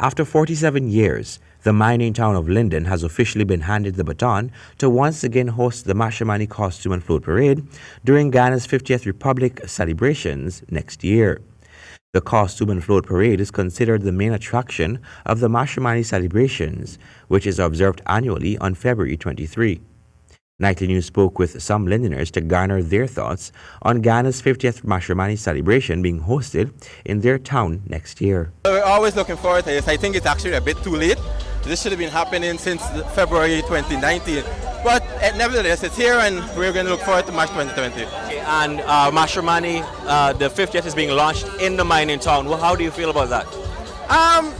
After 47 years, the mining town of Linden has officially been handed the baton to once again host the Mashramani Costume and Float Parade during Ghana's 50th Republic celebrations next year. The Costume and Float Parade is considered the main attraction of the Mashramani celebrations, which is observed annually on February 23. Nightly News spoke with some Lindenrs to garner their thoughts on Ghana's 50th Mashramani celebration being hosted in their town next year. We're always looking forward to this. I think it's actually a bit too late. This should have been happening since February 2019. But nevertheless, it's here and we're going to look forward to March 2020. Okay, and Mashramani, the 50th is being launched in the mining town. Well, how do you feel about that?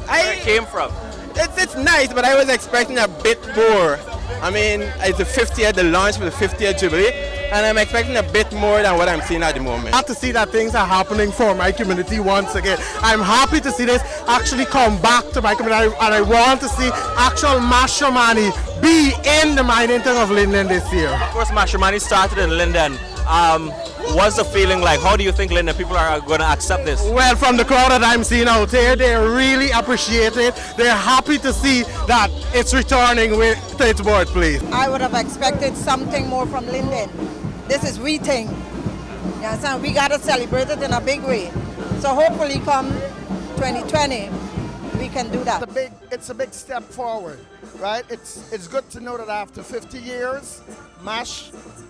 Where it came from? It's nice, but I was expecting a bit more. I mean, it's the 50th, the launch for the 50th Jubilee, and I'm expecting a bit more than what I'm seeing at the moment. I have to see that things are happening for my community once again. I'm happy to see this actually come back to my community, and I want to see actual Mashramani be in the mining town of Linden this year. Of course, Mashramani started in Linden. What's the feeling like? How do you think Linden people are going to accept this? Well, from the crowd that I'm seeing out here, they really appreciate it. They're happy to see that it's returning to its birthplace. I would have expected something more from Linden. This is we thing. You understand? We got to celebrate it in a big way. So hopefully come 2020, we can do that. It's a big step forward, right? It's good to know that after 50 years, Mashramani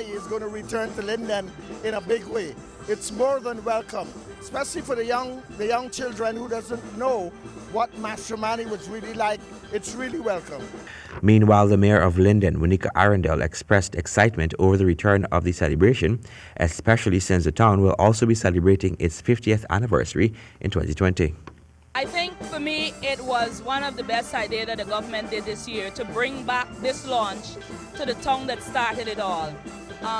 is going to return to Linden in a big way. It's more than welcome, especially for the young children who doesn't know what Mashramani was really like. It's really welcome. Meanwhile, the mayor of Linden, Winika Arundel, expressed excitement over the return of the celebration, especially since the town will also be celebrating its 50th anniversary in 2020. I think for me it was one of the best ideas that the government did this year to bring back this launch to the town that started it all.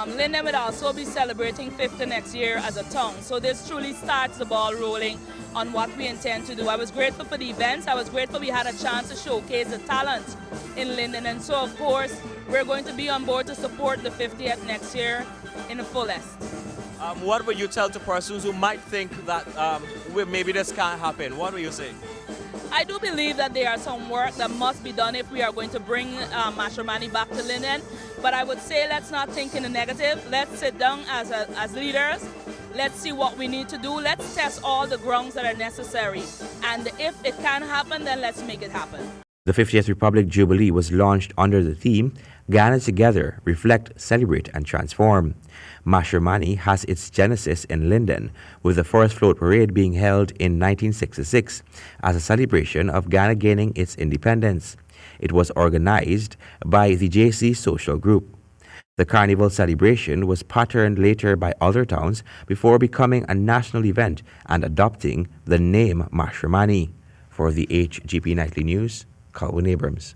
Linden will also be celebrating 50 next year as a town, so this truly starts the ball rolling on what we intend to do. I was grateful for the events, I was grateful we had a chance to showcase the talent in Linden, and so of course we're going to be on board to support the 50th next year in the fullest. What would you tell to persons who might think that maybe this can't happen? What would you say? I do believe that there are some work that must be done if we are going to bring Mashramani back to Linden. But I would say let's not think in the negative. Let's sit down as leaders. Let's see what we need to do. Let's test all the grounds that are necessary. And if it can happen, then let's make it happen. The 50th Republic Jubilee was launched under the theme Ghana Together, Reflect, Celebrate and Transform. Mashramani has its genesis in Linden, with the first float parade being held in 1966 as a celebration of Ghana gaining its independence. It was organized by the JC Social Group. The carnival celebration was patterned later by other towns before becoming a national event and adopting the name Mashramani. For the HGP Nightly News, Calvin Abrams.